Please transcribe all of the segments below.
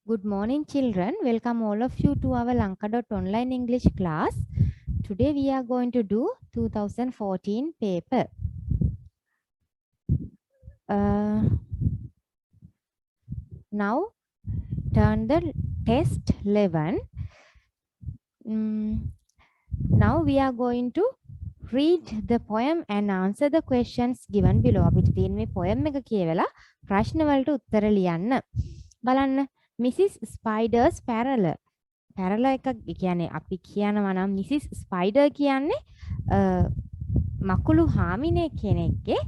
Good morning, children. Welcome all of you to our Lanka.online English class. Today we are going to do 2014 paper. Now turn the test 11. Now we are going to read the poem and answer the questions given below. අපිට තියෙන මේ poem එක කියවලා ප්‍රශ්න වලට උත්තර ලියන්න. බලන්න. Mrs. Spider's Parallel. පැරල එකක් කියන්නේ අපි කියනවා නම් මිසිස් ස්පයිඩර් කියන්නේ මකුළු හාමිනේ කෙනෙක්ගේ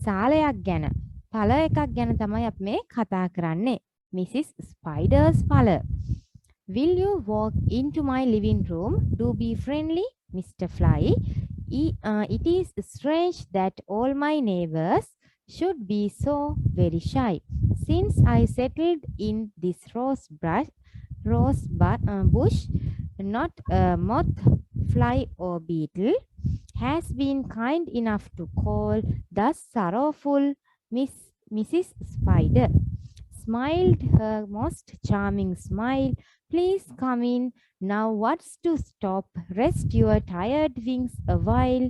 සාලයක් ගැන පළ එකක් ගැන තමයි අපි මේ කතා කරන්නේ. මිසිස් ස්පයිඩර්ස් පළ. Will you walk into my living room? Do be friendly, Mr. Fly. It is strange that all my neighbors should be so very shy. Since I settled in this bush, not a moth, fly or beetle has been kind enough to call the sorrowful Mrs. Spider. Smiled her most charming smile. Please come in. Now what's to stop? Rest your tired wings a while.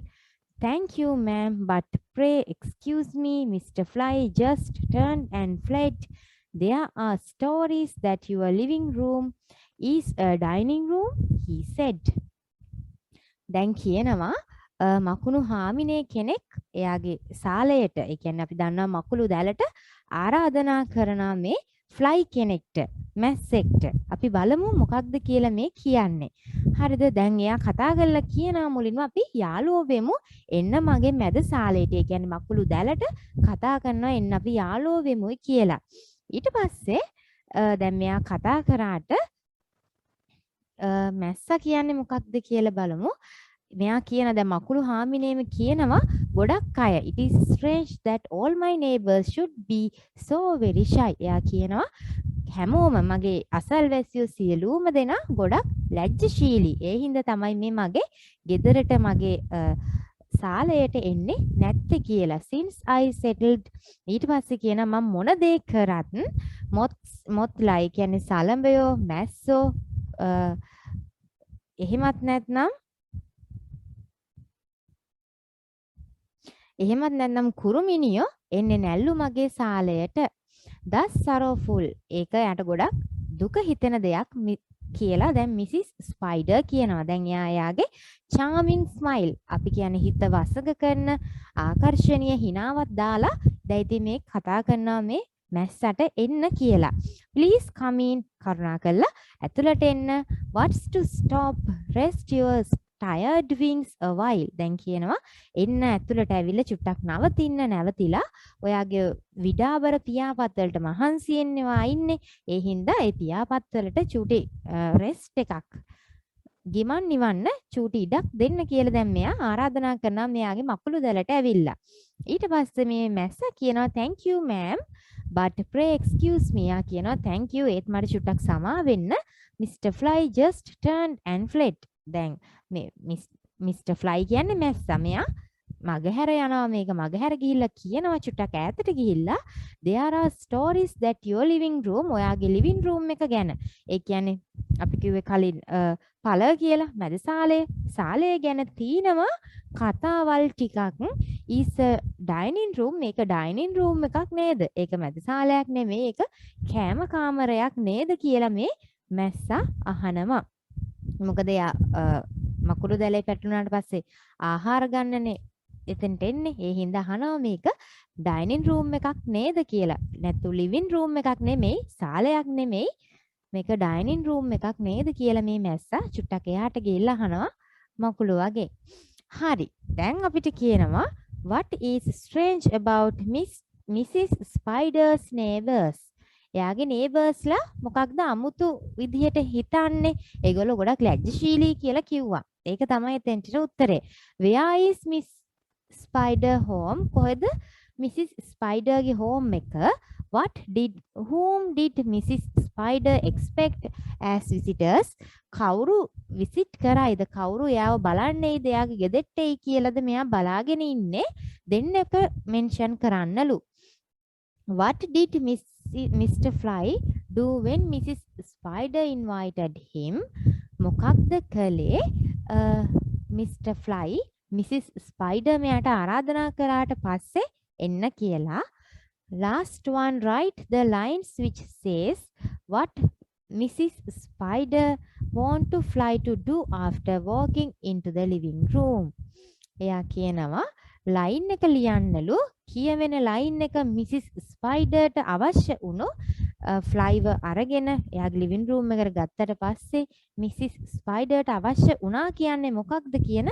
Thank you, ma'am, but pray excuse me. Mr. Fly just turned and fled. There are stories that your living room is a dining room, he said. දැන් කියනවා මකුණු හාමිනේ කෙනෙක් එයාගේ සාලයට ඒ කියන්නේ අපි දන්නවා මකුළු දැලට ආරාධනා කරනා මේ ෆ්ලයි කෙනෙක්ට මැස්සෙක්ට අපි බලමු මොකක්ද කියලා මේ කියන්නේ. හරිද? දැන් එයා කතා කරලා කියනවා මුලින්ම අපි යාළුවෝ වෙමු එන්න මගේ මැද සාලේට. ඒ කියන්නේ මකුළු දැලට කතා කරනවා එන්න අපි යාළුවෝ වෙමුයි කියලා. ඊට පස්සේ දැන් මෙයා කතා කරාට මැස්සා කියන්නේ මොකක්ද කියලා බලමු. මෙයා කියන දැන් මකුළු හාමිනේම කියනවා ගොඩක් අය it is strange that all my neighbors should be so very shy. එයා කියනවා හැමෝම මගේ අසල්වැසියෝ සියලුම දෙනා ගොඩක් ලැජ්ජශීලී. ඒ හින්දා තමයි මේ මගේ ගෙදරට මගේ සාලයට එන්නේ නැත්තේ කියලා. Since I settled ඊට පස්සේ කියනවා මම මොන දේ කරත් මොත්ලා කියන්නේ සලඹයෝ මැස්සෝ එහෙමත් නැත්නම් කුරුමිනියෝ එන්නේ නැල්ලු මගේ සාලයට. That's sorrowful. ඒක යට ගොඩක් දුක හිතෙන දෙයක් කියලා දැන් මිසිස් ස්පයිඩර් කියනවා. දැන් එයාගේ charming smile අපි කියන්නේ හිත වසඟ කරන ආකර්ෂණීය හිනාවක් දාලා දැන් ඉතින් මේ කතා කරනවා මේ මැස්සට එන්න කියලා. Please come in. කරුණාකරලා ඇතුළට එන්න. What's to stop? Rest your tired wings a while. දැන් කියනවා එන්න ඇතුළට ඇවිල්ලා චුට්ටක් නැවතිලා ඔයාගේ විඩාබර පියාපත් වලට මහන්සි වෙනවා ඉන්නේ. ඒ හින්දා ඒ පියාපත් වලට චුටි රෙස්ට් එකක් ගිමන් නිවන්න චූටි ඉඩක් දෙන්න කියලා දැන් මෙයා ආරාධනා කරනවා මෙයාගේ මකුළු දැලට ඇවිල්ලා. ඊට පස්සේ මේ මැස්ස කියනවා thank you ma'am but pray excuse me. යා කියනවා thank you ඒත් මට චුට්ටක් සමා වෙන්න. Mr. Fly just turned and fled. දැන් මේ Mr. Fly කියන්නේ මැස්සා. මෙයා මගහැර යනවා. මේක මගහැර ගිහිල්ලා කියනවා චුට්ටක් ඈතට ගිහිල්ලා there are stories that your living room ඔයාගේ living room එක ගැන. ඒ කියන්නේ අපි කිව්වේ කලින් පළ කියලා මැද සාලය ගැන තියෙනවා කතාවල් ටිකක්. is a dining room. මේක dining room එකක් නේද? ඒක මැද සාලයක් නෙමෙයි. ඒක කෑම කාමරයක් නේද කියලා මේ මැස්සා අහනවා. මොකද එයා මකුළු දැලේ පැටලුණාට පස්සේ ආහාර ගන්නනේ එතනට එන්නේ. ඒ හින්දා අහනවා මේක dining room එකක් නේද කියලා. නැත්නම් living room එකක් නෙමෙයි, සාලයක් නෙමෙයි. මේක dining room එකක් නේද කියලා මේ මැස්සා චුට්ටක් එහාට ගිහිල්ලා අහනවා මකුළු වගේ. හරි. දැන් අපිට කියනවා what is strange about Mrs. Spider's neighbors? එයාගේ neighborsලා මොකක්ද අමුතු විදිහට හිතන්නේ? ඒගොල්ලෝ ගොඩක් ලැජ්ජශීලී කියලා කිව්වා. ඒක තමයි එතෙන්ට උත්තරේ. Where is Miss Spider home? කොහෙද Mrs. Spider ගේ home එක? Whom did Mrs. Spider expect as visitors? කවුරු visit කරයිද? කවුරු එයාව බලන්නේද? එයාගේ ගෙදරට එයි කියලාද මෙයා බලාගෙන ඉන්නේ? දෙන්න එක mention කරන්නලු. What did Mr. Fly when Mrs. Spider invited him මොකක්ද කළේ Mr. Fly Mrs. Spider මෙයාට ආරාධනා කරාට පස්සේ එන්න කියලා last one write the lines which says what Mrs. Spider want to fly to do after walking into the living room එයා කියනවා ලයින් එක ලියන්නලු කියවෙන ලයින් එක මිසිස් ස්පයිඩර්ට අවශ්‍ය වුණු ෆ්ලයිව අරගෙන එයාගේ ලිවිං රූම් එකට ගත්තට පස්සේ මිසිස් ස්පයිඩර්ට අවශ්‍ය වුණා කියන්නේ මොකක්ද කියන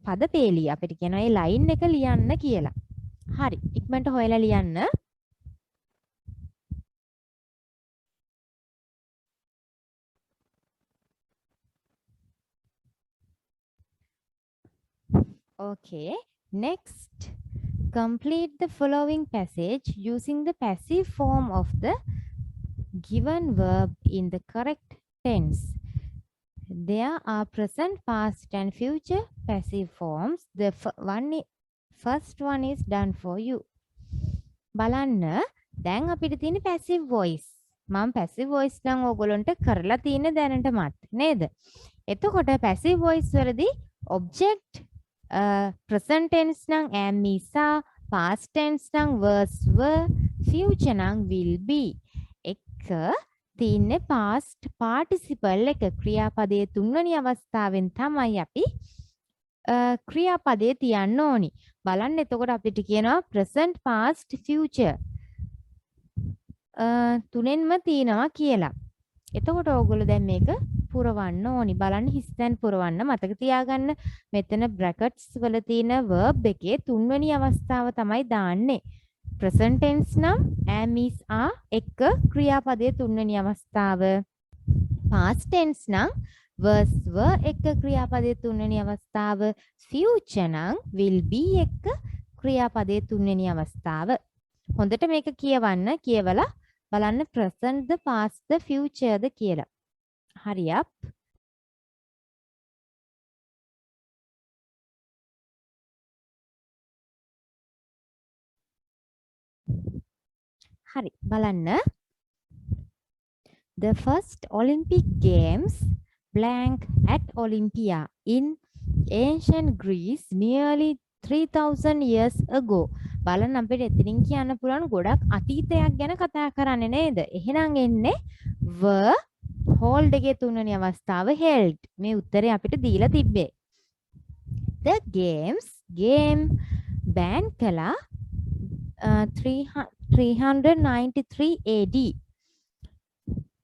පද පේලිය අපිට කියනවා ඒ ලයින් එක ලියන්න කියලා. හරි ඉක්මනට හොයලා ලියන්න. Okay, next, complete the following passage using the passive form of the given verb in the correct tense. There are present, past and future passive forms. The first one is done for you. බලන්න දැන් අපිට තියෙන passive voice. මම passive voice නම් ඕගොල්ලන්ට කරලා තියෙන දැනටමත් නේද? එතකොට passive voice වලදී object present tense නම් am is are, past tense නම් was were, future නම් will be. එක තියෙන්නේ past participle එක ක්‍රියාපදයේ තුන්වෙනි අවස්ථාවෙන් තමයි අපි ක්‍රියාපදයේ තියන්න ඕනි. බලන්න එතකොට අපිට කියනවා present past future තුනෙන්ම තියෙනවා කියලා. එතකොට ඕගොල්ලෝ දැන් මේක පුරවන්න ඕනි. බලන්න හිස්තැන් පුරවන්න මතක තියාගන්න මෙතන brackets වල තියෙන verb එකේ තුන්වෙනි අවස්ථාව තමයි දාන්නේ. present tense නම් am is are එක ක්‍රියාපදයේ තුන්වෙනි අවස්ථාව. past tense නම් was were එක ක්‍රියාපදයේ තුන්වෙනි අවස්ථාව. future නම් will be එක ක්‍රියාපදයේ තුන්වෙනි අවස්ථාව. හොඳට මේක කියවන්න. කියවලා බලන්න present ද past ද future ද කියලා. Hurry up. හරි බලන්න. The first Olympic Games blank at Olympia in ancient Greece nearly 3000 years ago. බලන්න අපිට එතනින් කියන්න පුළුවන් ගොඩක් අතීතයක් ගැන කතා කරන්නේ නේද? එහෙනම් එන්නේ were hold එකේ තුන්වෙනි අවස්ථාව held. මේ උත්තරේ අපිට දීලා තිබ්බේ. The games game ban කළා 393 AD.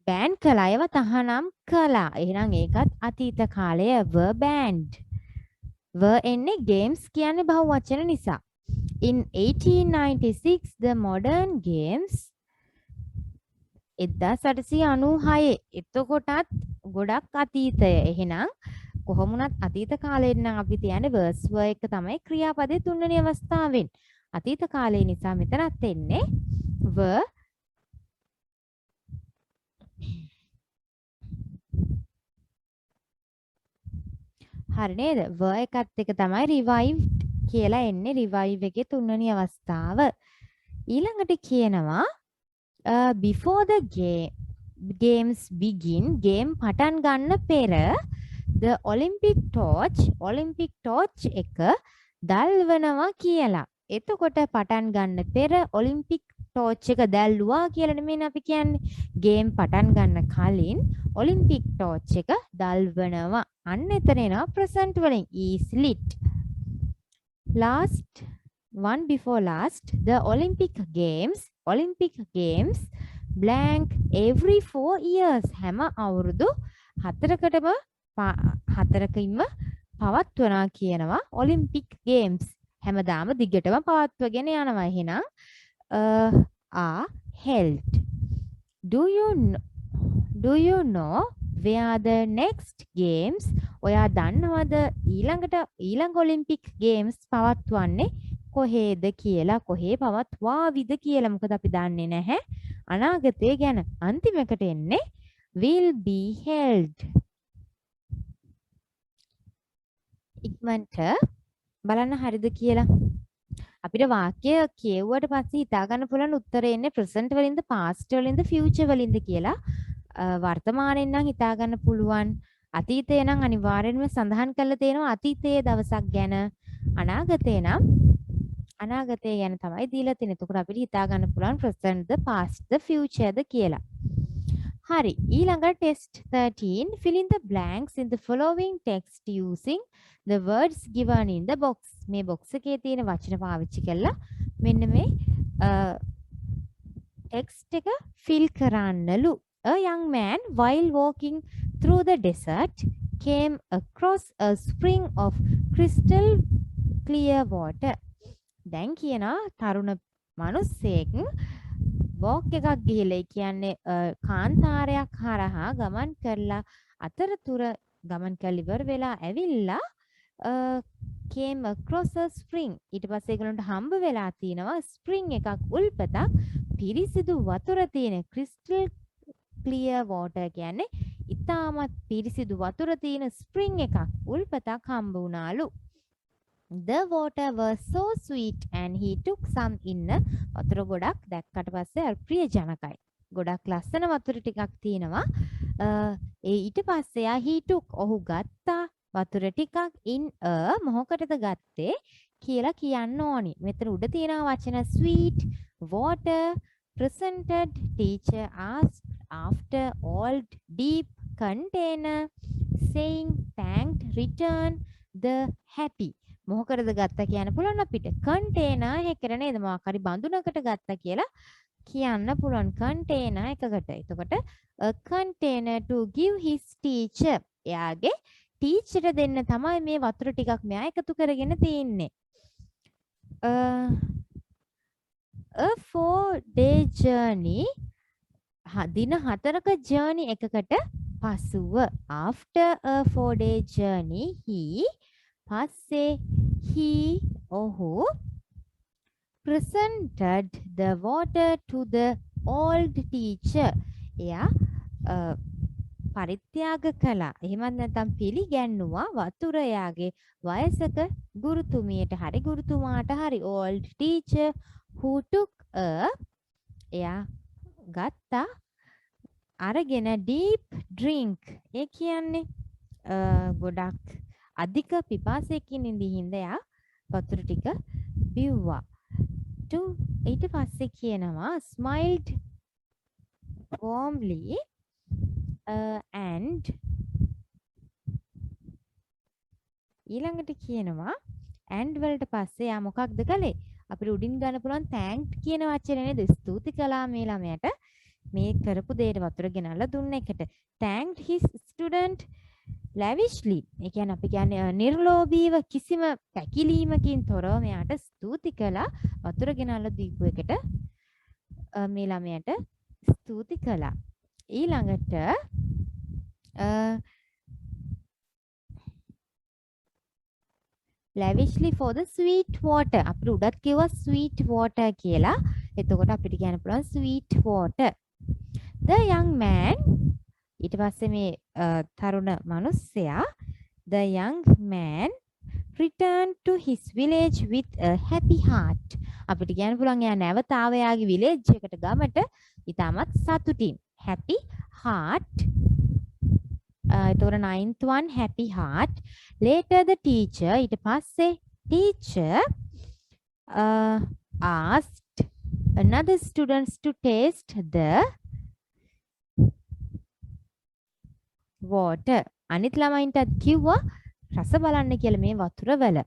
ban කළා ඒවා තහනම් කළා. එහෙනම් ඒකත් අතීත කාලය were banned. were එන්නේ games කියන්නේ බහුවචන නිසා. In 1896 the modern games 1896 එතකොටත් ගොඩක් අතීතය. එහෙනම් කොහොම වුණත් අතීත කාලේ නම් අපි තියන්නේ was were එක තමයි ක්‍රියාපදයේ තුන්වෙනි අවස්ථාවෙන්. අතීත කාලේ නිසා මෙතනත් එන්නේ were හරි නේද? were එකත් එක තමයි revived කියලා එන්නේ revive එකේ තුන්වෙනි අවස්ථාව. ඊළඟට කියනවා before the games begin game පටන් ගන්න පෙර the Olympic torch එක දැල්වනවා කියලා. එතකොට පටන් ගන්න පෙර Olympic torch එක දැල්වුවා කියලා නෙමෙයි අපි කියන්නේ. game පටන් ගන්න කලින් Olympic torch එක දැල්වනවා. අන්න එතන එනවා present වලින් is lit. Last one before last the Olympic games blank every 4 years හැම අවුරුදු 4කටම 4කින්ම පවත්වනවා කියනවා Olympic games හැමදාම දිගටම පවත්වගෙන යනවා. එහෙනම් are held. Do you know where the next games ඔයා දන්නවද ඊළඟ ඔලිම්පික් ගේම්ස් පවත්වන්නේ කොහේද කියලා? කොහේ පවත්වාවිද කියලා මොකද අපි දන්නේ නැහැ අනාගතය ගැන. අන්තිමකට එන්නේ will be held. ඉක්මනට බලන්න හරිද කියලා. අපිට වාක්‍ය කියවුවට පස්සේ හිතා ගන්න පුළුවන් උත්තරේ එන්නේ present වලින්ද past වලින්ද future වලින්ද කියලා. වර්තමානයෙන් නම් හිතා ගන්න පුළුවන්. අතීතේ නම් අනිවාර්යෙන්ම සඳහන් කරලා තියෙනවා අතීතයේ දවසක් ගැන. අනාගතේ නම් අනාගතය ගැන තමයි දීලා තියෙන්නේ. එතකොට අපිට හිතා ගන්න පුළුවන් present ද past ද future ද කියලා. හරි. ඊළඟ test 13 fill in the blanks in the following text using the words given in the box. මේ box එකේ තියෙන වචන පාවිච්චි කරලා මෙන්න මේ text එක fill කරන්නලු. A young man while walking through the desert came across a spring of crystal clear water. දැන් කියනවා තරුණ මිනිස්සෙක් walk එකක් ගිහලා කියන්නේ කාන්තාරයක් හරහා ගමන් කරලා අතරතුර ගමන් කරලා ඉවර වෙලා ඇවිල්ලා came across a spring. ඊට පස්සේ ඒගොල්ලන්ට හම්බ වෙලා තිනවා spring එකක් උල්පතක් පිරිසිදු වතුර තියෙන crystal clear water කියන්නේ ඉතාමත් පිරිසිදු වතුර තියෙන spring එකක් උල්පතක් හම්බ වුණාලු. The water was so sweet and he took some in. වතුර ගොඩක් දැක්කට පස්සේ ප්‍රියජනකයි. ගොඩක් ලස්සන වතුර ටිකක් තියෙනවා. ඊට පස්සේ he took ඔහු ගත්තා වතුර ටිකක් in a මොහොකටද ගත්තේ කියලා කියන්න ඕනි. මෙතන උඩ තියෙන වචන sweet, water, presented, teacher asked, after, old, deep, container, saying, thanked, return, the, happy. මොහොකටද ගත්තා කියන්න පුළුවන් අපිට. container එකකට නේද මොකක් හරි බඳුනකට ගත්තා කියලා කියන්න පුළුවන් container එකකට. එතකොට a container to give his teacher. එයාගේ ටීචර් දෙන්න තමයි මේ වතුර ටිකක් මෙයා එකතු කරගෙන තින්නේ. A 4-day journey දින 4ක journey එකකට පසුව after a 4-day journey පස්සේ ඔහු presented the water to the old teacher. එයා පරිත්‍යාග කළා. එහෙමත් නැත්නම් පිළිගැන්නුවා වතුර එයාගේ වයසක ගුරුතුමියට හරි ගුරුතුමාට හරි old teacher who took a එයා ගත්තා අරගෙන deep drink. ඒ කියන්නේ ගොඩක් අධික පිපාසයකින් ඉඳිහිඳ එයා වතුර ටික බිව්වා. ඊට පස්සේ කියනවා smiled warmly and ඊළඟට කියනවා and වලට පස්සේ යා මොකක්ද කළේ? අපිට උඩින් ගන්න පුළුවන් thanked කියන වචනේ නේද? ස්තුති කළා මේ ළමයට මේ කරපු දෙයට වතුර ගෙනල්ලා දුන්න එකට. thanked his student lavishly. ඒ කියන්නේ අපි කියන්නේ නිර්ලෝභීව කිසිම පැකිලීමකින් තොරව මෙයාට ස්තුති කළා වතුර ගෙනල්ලා දීපු එකට මේ ළමයට ස්තුති කළා. ඊළඟට lavishly for the sweet water. අපිට උඩත් කිව්වා sweet water කියලා. එතකොට අපිට කියන්න පුළුවන් sweet water. The young man ඊට පස්සේ මේ තරුණ මිනිස්සයා the young man returned to his village with a happy heart. අපිට කියන්න පුළුවන් එයා නැවත ආව එයාගේ village එකට ගමට ඉතාමත් සතුටින්. happy heart. එතකොට 9th one happy heart. Later the teacher ඊට පස්සේ teacher asked another students to taste the water. අනිත් ළමයින්ටත් කිව්වා රස බලන්න කියලා මේ වතුර වල.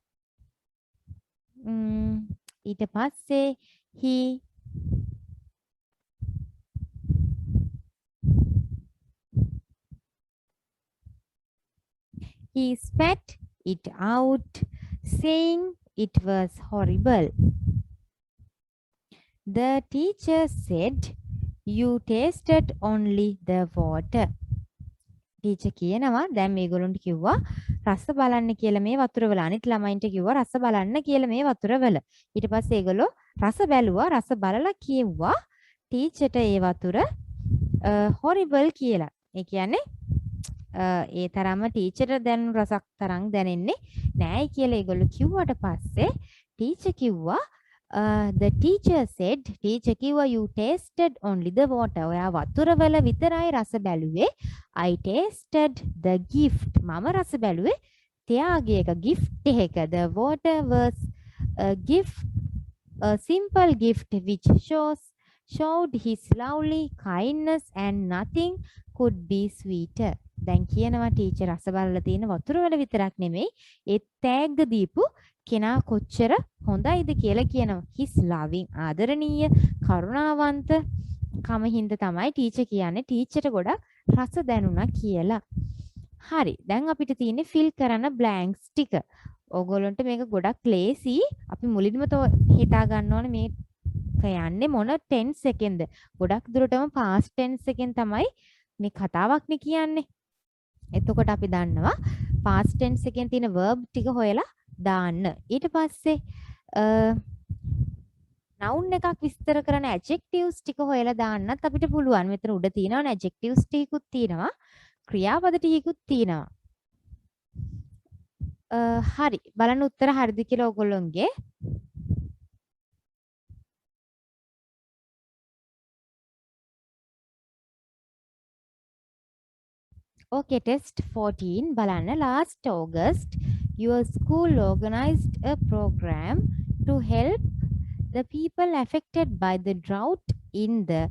ඊට පස්සේ he spat it out, saying it was horrible. The teacher said, you tasted only the water. Teacher කියනවා දැන් මේගොල්ලන්ට කිව්වා රස බලන්න කියලා මේ වතුර වල. අනිත් ළමයින්ට කිව්වා රස බලන්න කියලා මේ වතුර වල. ඊට පස්සේ ඒගොල්ලෝ රස බැලුවා. රස බලලා කිව්වා ටීචර්ට ඒ වතුර horrible කියලා. ඒ කියන්නේ ඒ තරම්ම ටීචර්ට දැනුණු රසක් තරම් දැනෙන්නේ නැහැ කියලා ඒගොල්ලෝ කිව්වට පස්සේ ටීචර් කිව්වා The teacher said, teacher කිව්වා you tasted only the water. ඔයා වතුර වල විතරයි රස බැලුවේ. I tasted the gift. මම රස බැලුවේ ත්‍යාගයේ එක gift එක. The water was a gift, a simple gift which showed his lovely kindness and nothing could be sweeter. දැන් කියනවා ටීචර් රස බලලා තියෙන වතුර වල විතරක් නෙමෙයි ඒ තෑග්ග දීපු කෙනා කොච්චර හොඳයිද කියලා කියනවා. his loving ආදරණීය කරුණාවන්ත කම හින්දා තමයි ටීචර් කියන්නේ ටීචර්ට ගොඩක් රස දැනුණා කියලා. හරි. දැන් අපිට තියෙන්නේ fill කරන blanks ටික. ඕගොල්ලන්ට මේක ගොඩක් ලේසි. අපි මුලින්ම හිතා ගන්න ඕනේ මේ කියන්නේ මොන tense එකෙන්ද. ගොඩක් දුරටම past tense එකෙන් තමයි මේ කතාවක්නේ කියන්නේ. එතකොට අපි දන්නවා past tense එකෙන් තියෙන verb ටික හොයලා දාන්න. ඊට පස්සේ noun එකක් විස්තර කරන adjectives ටික හොයලා දාන්නත් අපිට පුළුවන්. මෙතන උඩ තියෙනවනේ adjectives ටිකකුත් තියෙනවා. ක්‍රියාපද ටිකකුත් තියෙනවා. හරි. බලන්න උත්තර හරිද කියලා ඔයගොල්ලොන්ගේ. Okay, test 14. බලන්න last August your school organized a program to help the people affected by the drought in the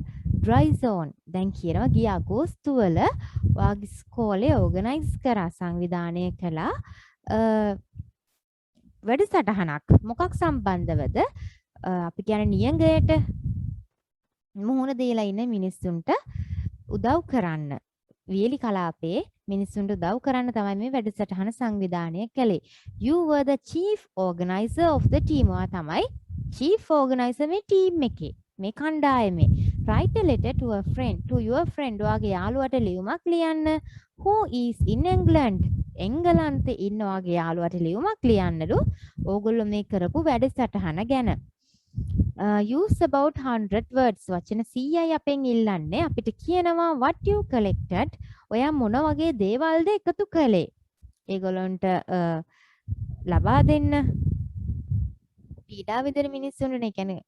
dry zone. දැන් කියනවා ගිය අගෝස්තු වල ඔයාගේ ස්කෝලේ organize කරා සංවිධානය කළා වැඩසටහනක්. මොකක් සම්බන්ධවද? අපි කියන්නේ නියඟයට මුහුණ දීලා ඉන්න මිනිස්සුන්ට උදව් කරන්න. වියලි කලාපේ මිනිස්සුන්ට උදව් කරන්න තමයි මේ වැඩසටහන සංවිධානය කළේ. You were the chief organizer of the team. ඔයා තමයි chief organizer මේ team එකේ. මේ කණ්ඩායමේ. Write a letter to a friend, to your friend. ඔයාගේ යාළුවට ලියුමක් ලියන්න. Who is in England? එංගලන්තේ ඉන්න ඔයාගේ යාළුවට ලියුමක් ලියන්නලු. ඕගොල්ලෝ මේ කරපු වැඩසටහන ගැන. Use about 100 words. වචන 100යි අපෙන් ඉල්ලන්නේ. අපිට කියනවා what you collected. ඔයා මොන වගේ දේවල්ද එකතු කළේ? ඒගොල්ලන්ට ලබා දෙන්න. පීඩා විඳින මිනිස්සුන්ට ඒ කියන්නේ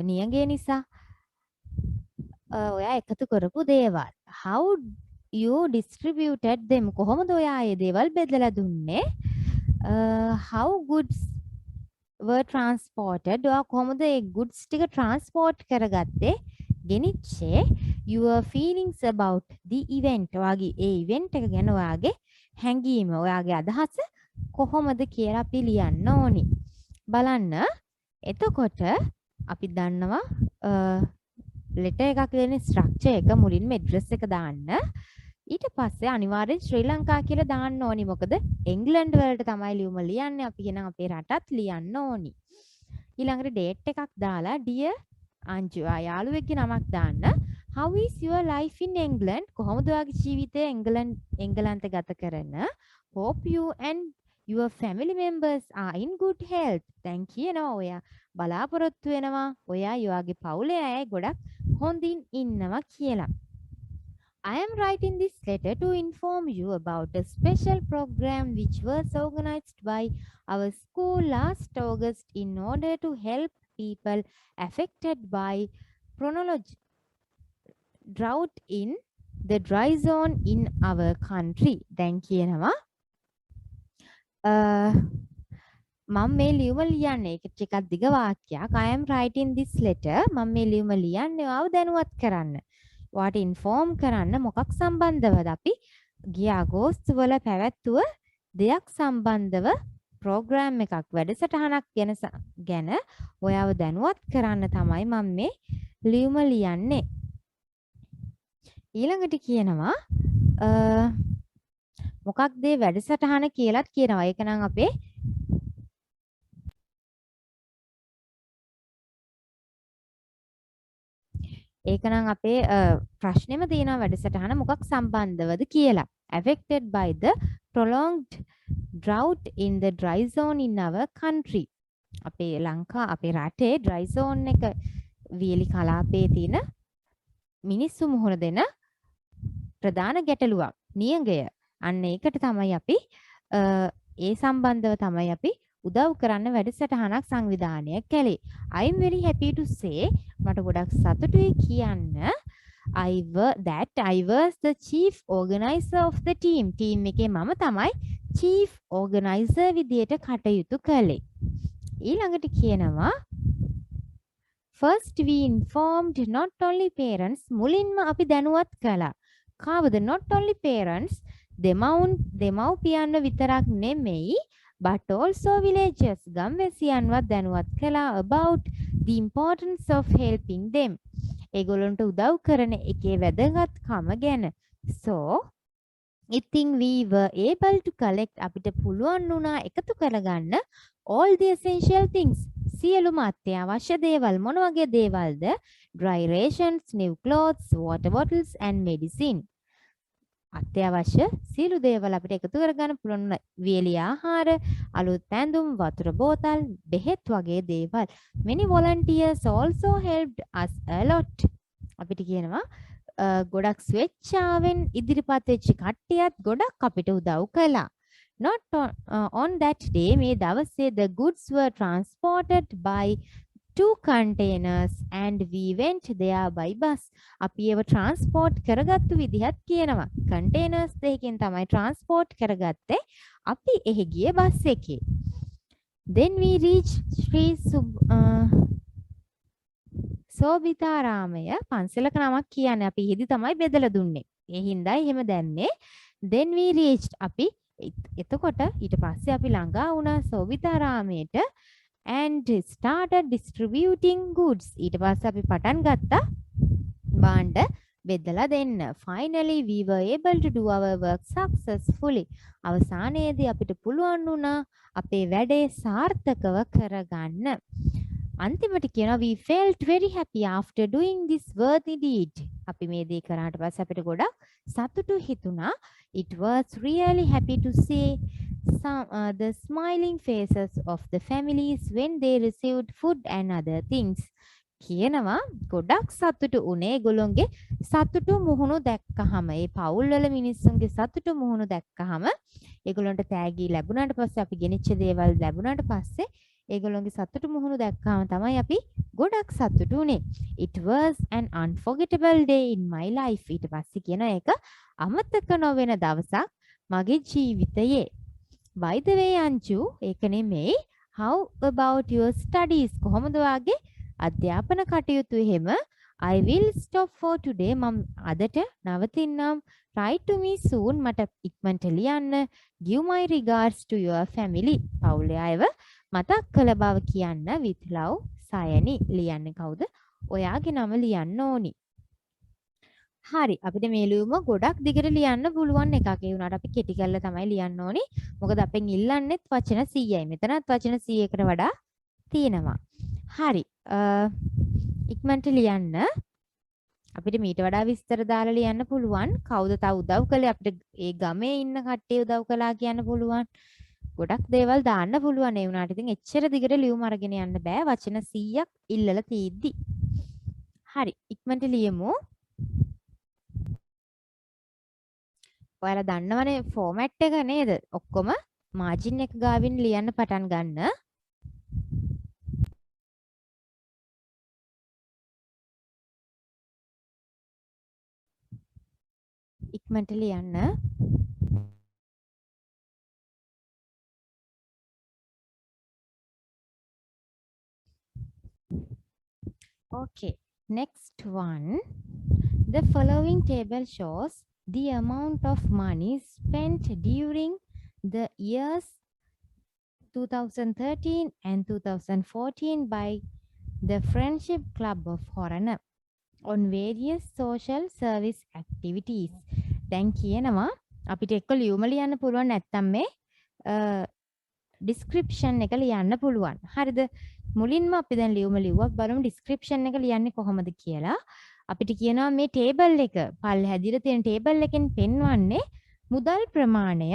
නියඟේ නිසා ඔයා එකතු කරපු දේවල්. How you distributed them. කොහොමද ඔයා මේ දේවල් බෙදලා දුන්නේ? How goods were transported. ඔයා කොහොමද ඒ goods ටික transport කරගත්තේ? ගෙනිච්චේ. Your feelings about the event. ඔයාගේ ඒ event එක ගැන ඔයාගේ හැඟීම, ඔයාගේ අදහස කොහොමද කියලා අපි ලියන්න ඕනි. බලන්න. එතකොට අපි දන්නවා letter එකක් දෙන structure එක මුලින්ම address එක දාන්න. ඊට පස්සේ අනිවාර්යෙන් ශ්‍රී ලංකා කියලා දාන්න ඕනි. මොකද එංග්ලන්ඩ් වලට තමයි ලියුම ලියන්නේ. අපි එහෙනම් අපේ රටත් ලියන්න ඕනි. ඊළඟට date එකක් දාලා dear අංජු යාළුවෙක්ගේ නමක් දාන්න. How is your life in England? කොහොමද ඔයාගේ ජීවිතය එංගලන්තේ ගත කරන? Hope you and your family members are in good health. දැන් කියනවා ඔයා බලාපොරොත්තු වෙනවා ඔයා ඔයාගේ පවුලේ අය ගොඩක් හොඳින් ඉන්නවා කියලා. I am writing this letter to inform you about a special program which was organized by our school last August in order to help people affected by drought in the dry zone in our country. දැන් කියනවා මම මේ ලියුම ලියන්නේ ඒක ටිකක් දිග වාක්‍යයක්. I am writing this letter. මම මේ ලියුම ලියන්නේ ඔයාව දැනුවත් කරන්න. ඔයාට ඉන්ෆෝම් කරන්න මොකක් සම්බන්ධවද? අපි ගිය අගෝස්තු වල පැවැත්වුව දෙයක් සම්බන්ධව ප්‍රෝග්‍රෑම් එකක් වැඩසටහනක් ගැන ඔයාව දැනුවත් කරන්න තමයි මම මේ ලියුම ලියන්නේ. ඊළඟට කියනවා මොකක්ද මේ වැඩසටහන කියලාත් කියනවා. ඒක නම් අපේ ඒකනම් අපේ ප්‍රශ්නෙම තියෙනවා වැඩසටහන මොකක් සම්බන්ධවද කියලා. Affected by the prolonged drought in the dry zone in our country. අපේ අපේ රටේ dry zone එක වියලි කලාපයේ තියෙන මිනිස්සු මුහුණ දෙන ප්‍රධාන ගැටලුවක් නියඟය. අන්න ඒකට තමයි අපි ඒ සම්බන්ධව තමයි අපි උදව් කරන්න වැඩසටහනක් සංවිධානය කළේ. I'm very happy to say මට ගොඩක් සතුටුයි කියන්න I was the chief organizer of the team. team එකේ මම තමයි chief organizer විදියට කටයුතු කළේ. ඊළඟට කියනවා First we informed not only parents මුලින්ම අපි දැනුවත් කළා. කාවද not only parents දෙමව්පියන්ව විතරක් නෙමෙයි but also villagers ගම්වැසියන්වත් දැනුවත් කළා about the importance of helping them. ඒගොල්ලන්ට උදව් කරන එකේ වැදගත්කම ගැන. So I think we were able to collect අපිට පුළුවන් වුණා එකතු කරගන්න all the essential things. සියලුම අත්‍යවශ්‍ය දේවල් මොන වගේ දේවල්ද? Dry rations, new clothes, water bottles and medicine. අත්‍යවශ්‍ය සියලු දේවල් අපිට එකතු කරගන්න පුළුවන් වියලි ආහාර, අලුත් ඇඳුම්, වතුර බෝතල්, බෙහෙත් වගේ දේවල්. Many volunteers also helped us a lot. අපිට කියනවා ගොඩක් ස්වේච්ඡාවෙන් ඉදිරිපත් වෙච්ච කට්ටියත් ගොඩක් අපිට උදව් කළා. Not on that day මේ දවසේ the goods were transported by 2 containers and we went there by bus. අපි ඒව transport කරගත්තු විදිහත් කියනවා. containers දෙකකින් තමයි transport කරගත්තේ. අපි එහි ගියේ බස් එකේ. Then we reached Sri සෝබිතාරාමය පන්සලක නමක් කියන්නේ අපි හිදි තමයි බෙදලා දුන්නේ. ඒ හින්දායි එහෙම දැම්මේ. Then we reached අපි එතකොට ඊට පස්සේ අපි ළඟා වුණා සෝබිතාරාමයට and started distributing goods. ඊට පස්සේ අපි පටන් ගත්තා භාණ්ඩ බෙදලා දෙන්න. Finally we were able to do our work successfully. අවසානයේදී අපිට පුළුවන් වුණා අපේ වැඩේ සාර්ථකව කරගන්න. අන්තිමට කියනවා we felt very happy after doing this worthy deed. අපි මේ දේ කරාට පස්සේ අපිට ගොඩක් සතුටු හිතුණා. It was really happy to see the smiling faces of the families when they received food and other things. කියනවා ගොඩක් සතුටු උනේ ඒගොල්ලොන්ගේ සතුටු මුහුණු දැක්කහම, ඒ පවුල් වල මිනිස්සුන්ගේ සතුටු මුහුණු දැක්කහම, ඒගොල්ලන්ට තෑගි ලැබුණාට පස්සේ අපි ගෙනිච්ච දේවල් ලැබුණාට පස්සේ ඒගොල්ලොන්ගේ සතුටු මුහුණු දැක්කම තමයි අපි ගොඩක් සතුටු උනේ. It was an unforgettable day in my life. ඊට පස්සේ කියන එක අමතක නොවන දවසක් මගේ ජීවිතයේ. By the way Anju, ඒක නෙමෙයි. How about your studies? කොහොමද වාගේ අධ්‍යාපන කටයුතු එහෙම? I will stop for today. මම අදට නවතින්නම්. Write to me soon. මට ඉක්මනට ලියන්න. Give my regards to your family. පවුලේ අයව මතක් කළ බව කියන්න. with love සයනි. ලියන්නේ කවුද? ඔයාගේ නම ලියන්න ඕනි. හරි, අපිට මේ ලියුම ගොඩක් දිගට ලියන්න පුළුවන් එකක්. ඒ වුණාට අපි කෙටි කරලා තමයි ලියන්න ඕනි. මොකද අපෙන් ඉල්ලන්නේත් වචන 100යි. මෙතනත් වචන 100කට වඩා තියෙනවා. හරි. ඉක්මනට ලියන්න. අපිට මීට වඩා විස්තර දාලා ලියන්න පුළුවන්. කවුද තව උදව් කළේ අපිට? ඒ ගමේ ඉන්න කට්ටිය උදව් කළා කියන්න පුළුවන්. ගොඩක් දේවල් දාන්න පුළුවන්. ඒ වුණාට ඉතින් එච්චර දිගට ලියුම අරගෙන යන්න බෑ. වචන 100ක් ඉල්ලලා තියෙද්දි. හරි, ඉක්මනට ලියමු. ඔයාලා දන්නවනේ ෆෝමැට් එක නේද? ඔක්කොම මාජින් එක ගාවින් ලියන්න පටන් ගන්න. ඉක්මනට ලියන්න. Okay, next one. The following table shows the amount of money spent during the years 2013 and 2014 by the Friendship Club of Horana on various social service activities. දැන් කියනවා අපිට එක්ක ලියුම ලියන්න පුළුවන් නැත්නම් මේ description එක ලියන්න පුළුවන්. හරිද? මුලින්ම අපි දැන් ලියුම ලිව්වා. බලමු description එක ලියන්නේ කොහොමද කියලා. අපිට කියනවා මේ ටේබල් එක පල්හැදිලා තියෙන ටේබල් එකෙන් පෙන්වන්නේ මුදල් ප්‍රමාණය,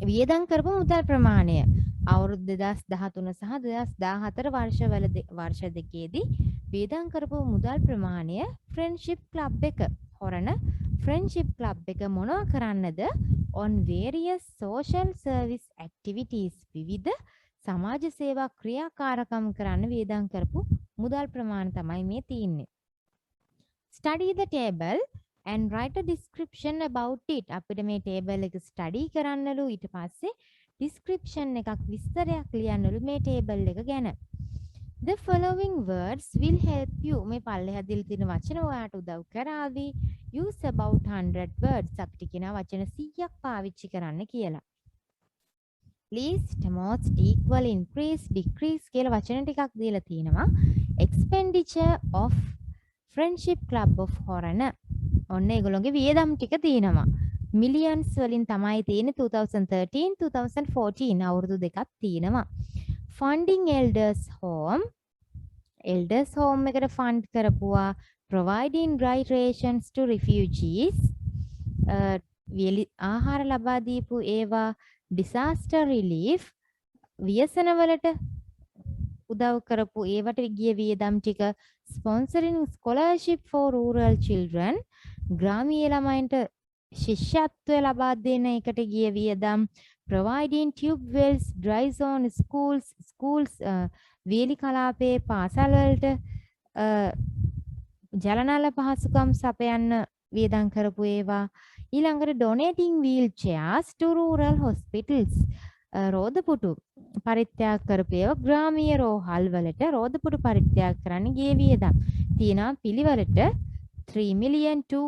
වියදම් කරපු මුදල් ප්‍රමාණය අවුරුදු 2013 සහ 2014 වර්ෂ දෙකේදී වියදම් කරපු මුදල් ප්‍රමාණය ෆ්‍රෙන්ඩ්ෂිප් ක්ලබ් එක හොරන ෆ්‍රෙන්ඩ්ෂිප් ක්ලබ් එක මොනවා කරන්නද on various social service activities විවිධ සමාජ සේවා ක්‍රියාකාරකම් කරන්න වියදම් කරපු මුදල් ප්‍රමාණය තමයි මේ තියෙන්නේ. Study the table and write a description about it. අපිට මේ table එක study කරන්නලු ඊට පස්සේ description එකක් විස්තරයක් ලියන්නලු මේ table එක ගැන. The following words will help you. මේ පල්ලෙහා දීලා තියෙන වචන ඔයාලට උදව් කරાવી. Use about 100 words. අපිට කියන වචන 100ක් පාවිච්චි කරන්න කියලා. Least, most, equal, increase, decrease කියලා වචන ටිකක් දීලා තිනවා. Expenditure of Friendship Club of Horana. ඔන්න ඒගොල්ලෝගේ වියදම් ටික තියෙනවා. Millions වලින් තමයි තියෙන්නේ 2013 2014 අවුරුදු දෙකක් තියෙනවා. Funding Elders Home එකට fund කරපුවා. Providing dry rations to refugees ආහාර ලබා දීපු ඒවා. Disaster relief ව්‍යසනවලට උදව් කරපු ඒවට ගිය වියදම් ටික. Sponsoring scholarship for rural children ග්‍රාමීය ළමයින්ට ශිෂ්‍යත්වය ලබා දෙන එකට ගිය වියදම්. Providing tube wells dry zone schools වේලි කලාපයේ පාසල් වලට ජලනල පහසුකම් සපයන්න වියදම් කරපු ඒවා. ඊළඟට donating wheelchairs to rural hospitals රෝදපුටු පරිත්‍යාග කරපු ඒවා ග්‍රාමීය රෝහල් වලට රෝදපුටු පරිත්‍යාග කරන්න ගිය වියදම්. තියෙනවා පිළිවෙලට 3 million 2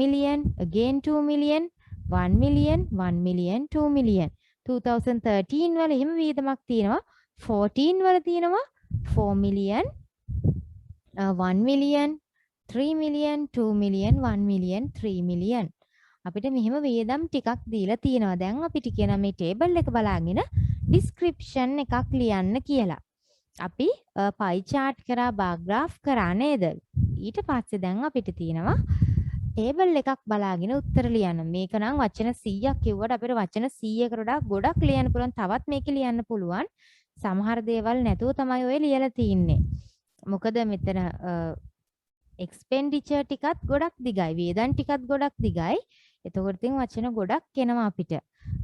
million again 2 million 1 million 1 million 2 million 2013 වල එහෙම වියදමක් තියෙනවා. 14 වල තියෙනවා 4 million 1 million 3 million 2 million 1 million 3 million අපිට මෙහෙම වියදම් ටිකක් දීලා තියෙනවා. දැන් අපිට කියන මේ ටේබල් එක බලාගෙන ඩිස්ක්‍රිප්ෂන් එකක් ලියන්න කියලා. අපි පයි chart කරා බාර් ග්‍රාෆ් කරා නේද? ඊට පස්සේ දැන් අපිට තියෙනවා ටේබල් එකක් බලාගෙන උත්තර ලියන්න. මේක නම් වචන 100ක් කිව්වට අපිට වචන 100කට වඩා ගොඩක් ලියන්න පුළුවන්. තවත් මේකේ ලියන්න පුළුවන්. සමහර දේවල් නැතුව තමයි ඔය ලියලා තින්නේ. මොකද මෙතන expenditure ටිකත් ගොඩක් දිගයි. වියදම් ටිකත් ගොඩක් දිගයි. එතකොට ඉතින් වචන ගොඩක් එනවා අපිට.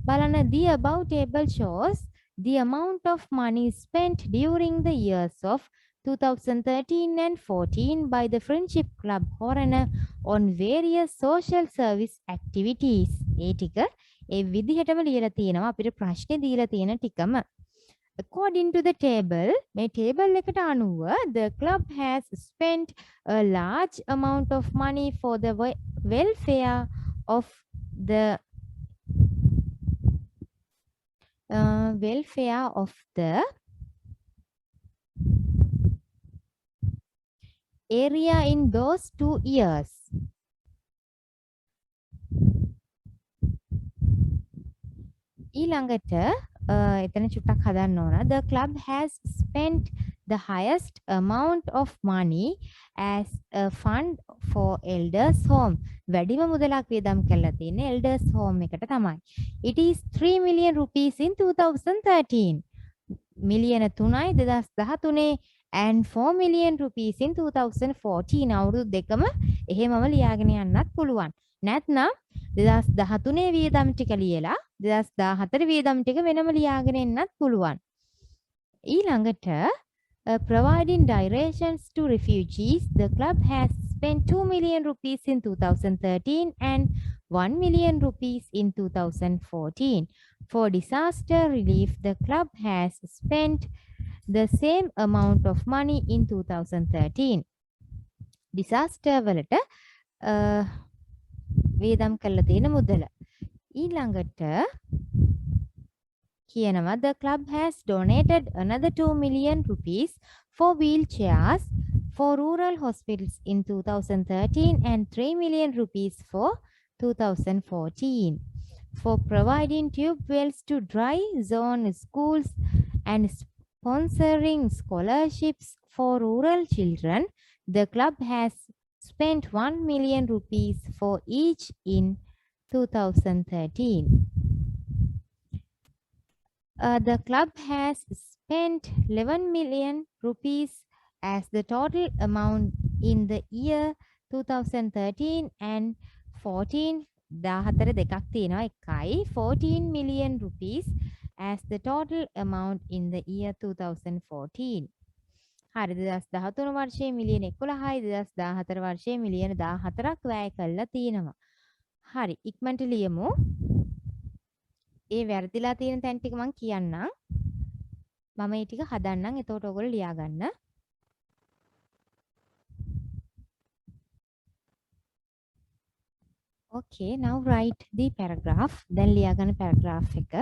බලන්න the above table shows the amount of money spent during the years of 2013 and 14 by the Friendship Club Horana on various social service activities. ඒ ටික ඒ විදිහටම ලියලා තියෙනවා. අපිට ප්‍රශ්නේ දීලා තියෙන ටිකම. According to the table, මේ table එකට අනුව the club has spent a large amount of money for the welfare of the area in those 2 years. ඊළඟට එතන චුට්ටක් හදන්න ඕන. The club has spent the highest amount of money as a fund for elders home. වැඩිම මුදලක් වියදම් කරලා තියෙන්නේ elders home එකට තමයි. It is 3 million rupees in 2013. මිලියන 3යි 2013 and 4 million rupees in 2014. අවුරුදු දෙකම එහෙමම ලියාගෙන යන්නත් පුළුවන්. නැත්නම් 2013 වියදම් ටික ලියලා 2014 වියදම් ටික වෙනම ලියාගෙන එන්නත් පුළුවන්. ඊළඟට providing directions to refugees, the club has spent 2 million rupees in 2013 and 1 million rupees in 2014. For disaster relief, the club has spent the same amount of money in 2013. Disaster වලට වියදම් කරලා තියෙන මුදල. ඊළඟට කියනවා the club has donated another 2 million rupees for wheelchairs for rural hospitals in 2013 and 3 million rupees for 2014. For providing tube wells to dry zone schools and sponsoring scholarships for rural children, the club has spent 1 million rupees for each in 2013. The club has spent 11 million rupees as the total amount in the year 2013 and 14. 14 million rupees as the total amount in the year 2014. හරි 2013 වර්ෂයේ මිලියන 11යි 2014 වර්ෂයේ මිලියන 14ක් වැය කළා තියෙනවා. හරි ඉක්මනට ලියමු. ඒ වැරදිලා තියෙන තැන් ටික මම කියන්නම්. මම මේ ටික හදන්නම්. එතකොට ඔයගොල්ලෝ ලියා ගන්න. Okay, now write the paragraph. දැන් ලියා ගන්න paragraph එක.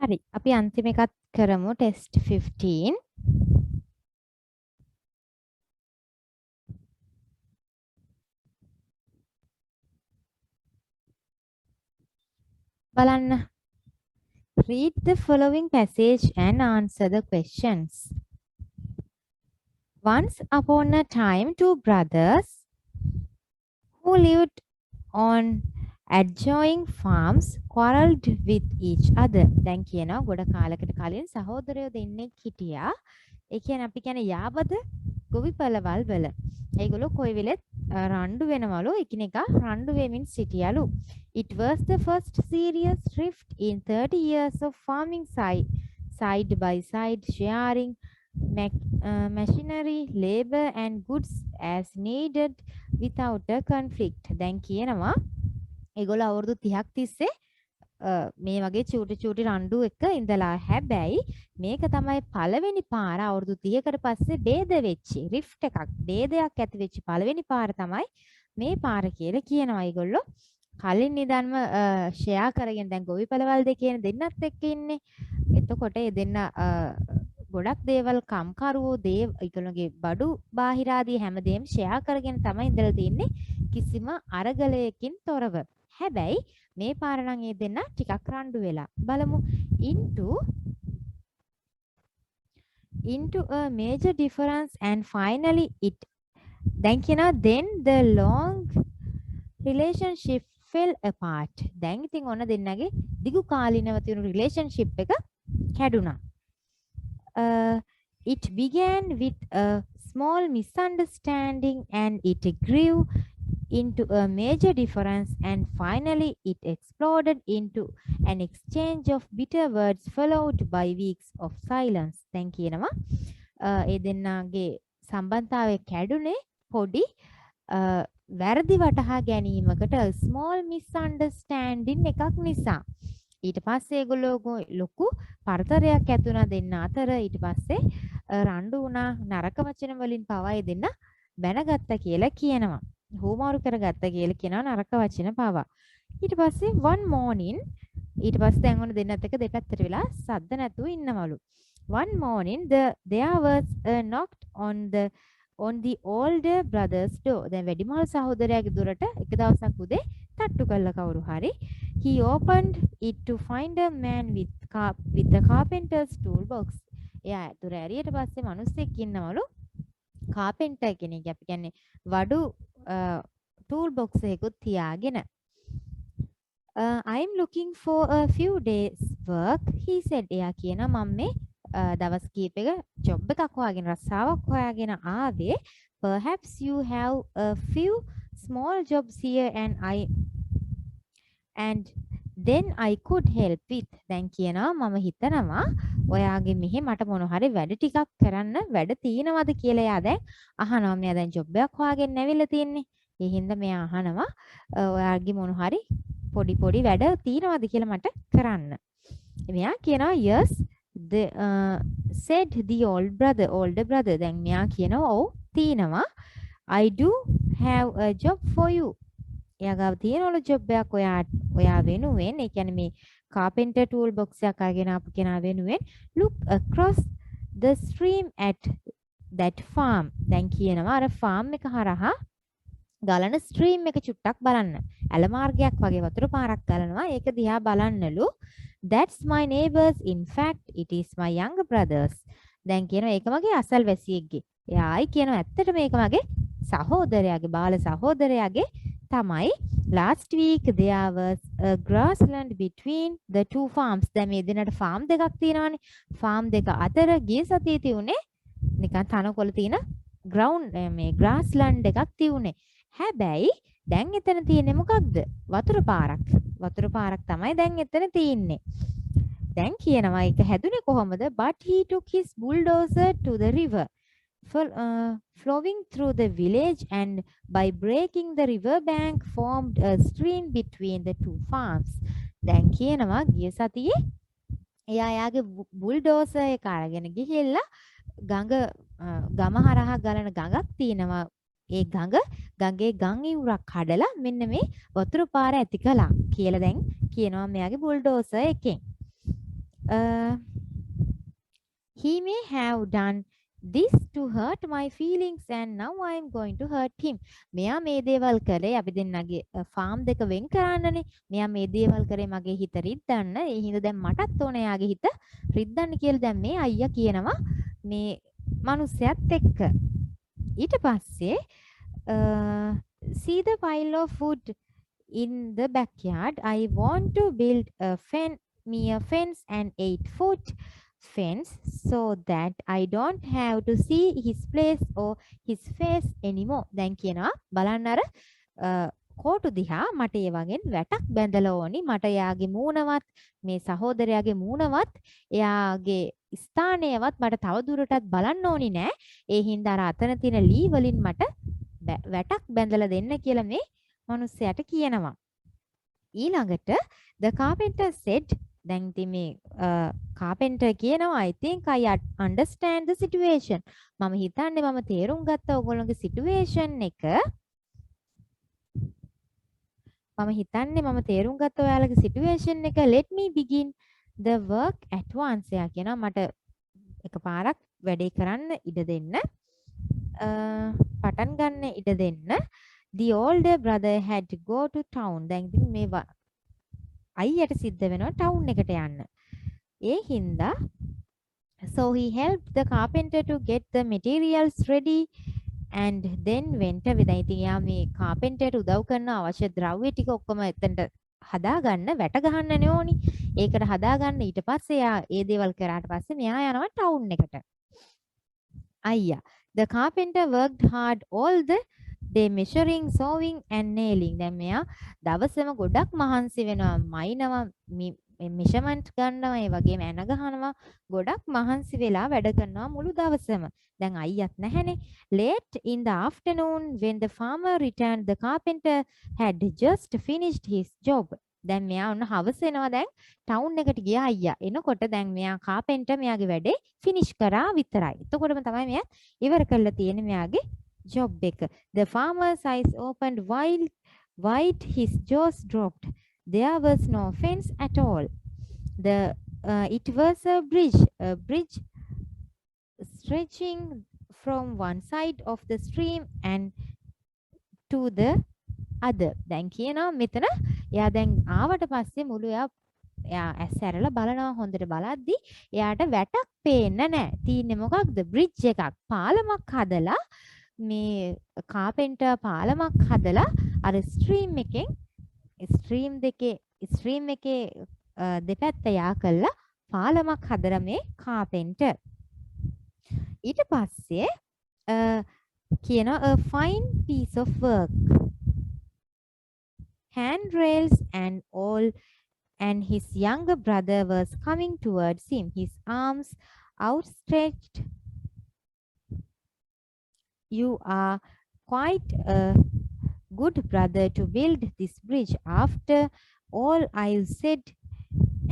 හරි. අපි අන්තිම එකත් කරමු test 15. බලන්න. Read the following passage and answer the questions. Once upon a time, two brothers who lived on adjoining farms quarreled with each other. දැන් කියනවා ගොඩ කාලයකට කලින් සහෝදරයෝ දෙන්නෙක් හිටියා. ඒ කියන්නේ අපි කියන්නේ යාබද ගොවිපළවල් වල. ඒගොල්ලෝ කොයි වෙලෙත් රණ්ඩු වෙනවලු එකිනෙකා රණ්ඩු වෙමින් සිටියලු. It was the first serious rift in 30 years of farming side by side sharing machinery, labor and goods as needed without a conflict. දැන් කියනවා ඒගොල්ලෝ අවුරුදු 30ක් තිස්සේ මේ වගේ චූටි රණ්ඩු එක ඉඳලා හැබැයි මේක තමයි පළවෙනි පාර අවුරුදු 30කට පස්සේ ભેද වෙච්චි රිෆ්ට් එකක් ભેදයක් ඇති වෙච්ච පළවෙනි පාර තමයි මේ පාර කියලා කියනවා ඒගොල්ලෝ කලින් නිදන්ම ෂෙයා කරගෙන දැන් ගොවිපළවල් දෙකේන දෙන්නත් එක්ක ඉන්නේ එතකොට ඒ දෙන්න ගොඩක් දේවල් කම්කරුවෝ ඒගොල්ලෝගේ බඩු බාහිරාදී හැමදේම ෂෙයා කරගෙන තමයි ඉඳලා තින්නේ කිසිම අරගලයකින් තොරව හැබැයි මේ පාර නම් ඒ දෙන්න ටිකක් රණ්ඩු වෙලා බලමු into a major difference and finally it දැන් කියනවා then the long relationship fell apart දැන් ඉතින් ඔන්න දෙන්නගේ දිගු කාලිනව තියුණු relationship එක කැඩුනා it began with a small misunderstanding and it grew into a major difference and finally it exploded into an exchange of bitter words followed by weeks of silence. දැන් කියනවා ඒ දෙන්නගේ සම්බන්ධතාවය කැඩුනේ පොඩි වැරදි වටහා ගැනීමකට small misunderstanding එකක් නිසා. ඊට පස්සේ ඒගොල්ලෝ ලොකු පරතරයක් ඇති වුණා දෙන්න අතර ඊට පස්සේ රණ්ඩු වුණා නරක වචන වලින් පවා ඒ දෙන්න බැනගත්තා කියලා කියනවා. හෝමාරු කරගත්තා කියලා කියනවා නරක වචන පවා. ඊට පස්සේ one morning ඊට පස්සේ දැන් ඔන්න දෙන්නත් එක දෙපැත්තට වෙලා සද්ද නැතුව ඉන්නවලු. One morning there was a knock on the older brother's door. දැන් වැඩිමහල් සහෝදරයාගේ දොරට එක දවසක් උදේ තට්ටු කළා කවුරු හරි. He opened it to find a man with a carpenter's toolbox. එයා දොර ඇරියට පස්සේ මිනිස්සෙක් ඉන්නවලු. කාපෙන්ටර් කෙනෙක් අපි කියන්නේ වඩු tool box එකකුත් තියාගෙන I'm looking for a few days work he said එයා කියනවා මම මේ දවස් කීපයක ජොබ් එකක් හොයාගෙන රස්සාවක් හොයාගෙන ආවේ perhaps you have a few small jobs here and then I could help with දැන් කියනවා මම හිතනවා ඔයාගේ මෙහෙ මට මොන හරි වැඩ ටිකක් කරන්න වැඩ තියෙනවද කියලා එයා දැන් අහනවා මෙයා දැන් ජොබ් එකක් හොයාගෙන නැවිලා තින්නේ ඒ හින්දා මෙයා අහනවා ඔයාගේ මොන හරි පොඩි වැඩ තියෙනවද කියලා මට කරන්න මෙයා කියනවා yes said the older brother දැන් මෙයා කියනවා ඔව් තියෙනවා I do have a job for you එයා ගාව තියෙනවලු ජොබ් එකක් ඔයා වෙනුවෙන් ඒ කියන්නේ මේ carpenter tool box එකක් අරගෙන ආපු කෙනා වෙනුවෙන් look across the stream at that farm දැන් කියනවා අර farm එක හරහා ගලන stream එක චුට්ටක් බලන්න ඇල මාර්ගයක් වගේ වතුර පාරක් ගලනවා ඒක දිහා බලන්නලු that's my neighbors in fact it is my younger brothers දැන් කියනවා ඒක මගේ අසල්වැසියෙක්ගේ එයායි කියනවා ඇත්තට මේක මගේ සහෝදරයාගේ බාල සහෝදරයාගේ තමයි last week there was a grassland between the two farms දැන් මේ දෙන්නට farm දෙකක් තියෙනවානේ farm දෙක අතර ගිය සතියේ තියුනේ නිකන් තනකොළ තියෙන ground මේ grassland එකක් තියුනේ. හැබැයි දැන් එතන තියෙන්නේ මොකක්ද? වතුර පාරක්. වතුර පාරක් තමයි දැන් එතන තියෙන්නේ. දැන් කියනවා ඒක හැදුනේ කොහොමද? But he took his bulldozer to the river, flowing through the village, and by breaking the river bank formed a stream between the two farms. දැන් කියනවා ගිය සතියේ එයා යාගේ බුල්ඩෝසර් එක අරගෙන ගිහිල්ලා ගම හරහා ගලන ගඟක් තියෙනවා. ඒ ගඟේ ගම් ඉවුරක් කඩලා මෙන්න මේ වතුර පාර ඇති කළා කියලා දැන් කියනවා මෙයාගේ බුල්ඩෝසර් එකෙන්. He may have done this to hurt my feelings and now I am going to hurt him. මෙයා මේ දේවල් කළේ අපි දෙන්නගේ ෆාම් දෙක වෙන් කරන්නනේ. මෙයා මේ දේවල් කරේ මගේ හිත රිද්දන්න. ඒ හින්දා දැන් මටත් ඕනේ එයාගේ හිත රිද්දන්න කියලා දැන් මේ අයියා කියනවා මේ මිනිස්සයත් එක්ක. ඊට පස්සේ see the pile of wood in the backyard. I want to build me a fence, an 8-foot fence, so that I don't have to see his place or his face anymore. දැන් කියනවා බලන්න අර කෝටු දිහා මට ඒ වගේ වැටක් බැඳලා ඕනි. මට එයාගේ මූණවත් මේ සහෝදරයාගේ මූණවත් එයාගේ ස්ථානයවත් මට තව දුරටත් බලන්න ඕනි නෑ. ඒ හින්දා අර අතන තියෙන ලී වලින් මට වැටක් බැඳලා දෙන්න කියලා මේ මිනිස්සයාට කියනවා. ඊළඟට the carpenter said, දැන් ඉතින් මේ carpenter කියනවා I think I understand the situation. මම හිතන්නේ මම තේරුම් ගත්තා ඔයගොල්ලෝගේ situation එක. මම හිතන්නේ මම තේරුම් ගත්තා ඔයාලගේ situation එක. Let me begin the work at once. එයා කියනවා මට එකපාරක් වැඩේ කරන්න ඉඩ දෙන්න. පටන් ගන්න ඉඩ දෙන්න. The older brother had to go to town. දැන් ඉතින් මේ අයියට සිද්ධ වෙනවා ටවුන් එකට යන්න. ඒ හින්දා so he helped the carpenter to get the materials ready and then went away. දැන් ඉතින් යා මේ carpenterට උදව් කරන අවශ්‍ය ද්‍රව්‍ය ටික ඔක්කොම එතනට හදාගන්න වැට ගහන්නනේ ඕනි. ඒකට හදාගන්න ඊට පස්සේ යා ඒ දේවල් කරාට පස්සේ මෙයා යනවා ටවුන් එකට. අයියා. The carpenter worked hard all the day measuring, sewing and nailing. දැන් මෙයා දවසම ගොඩක් මහන්සි වෙනවා. මයින්නවා මෙෂර්මන්ට් ගන්නවා ඒ වගේම ඇන ගහනවා. ගොඩක් මහන්සි වෙලා වැඩ කරනවා මුළු දවසම. දැන් අයියත් නැහැනේ. Late in the afternoon when the farmer returned, the carpenter had just finished his job. දැන් මෙයා ඔන්න හවස එනවා දැන් ටවුන් එකට ගියා අයියා. එනකොට දැන් මෙයා කාපෙන්ටර් මෙයාගේ වැඩේ ෆිනිෂ් කරා විතරයි. එතකොටම තමයි මෙයා ඉවර කරලා තියෙන්නේ මෙයාගේ job එක. The farmer's eyes opened wide, his jaws dropped. There was no fence at all. It was a bridge stretching from one side of the stream and to the other. දැන් කියනවා මෙතන එයා දැන් ආවට පස්සේ මුළු එයා ඇස් ඇරලා බලනවා හොඳට බලද්දි එයාට වැටක් පේන්නේ නැහැ. තියෙන්නේ මොකක්ද? බ්‍රිජ් එකක්. පාලමක් හදලා මේ කාපෙන්ටර් පාලමක් හදලා අර ස්ට්‍රීම් එකේ දෙපැත්ත යා කළා පාලමක් හදලා මේ කාපෙන්ටර්. ඊට පස්සේ කියනවා a fine piece of work. Handrails and all, and his younger brother was coming towards him, his arms outstretched. You are quite a good brother to build this bridge after all I've said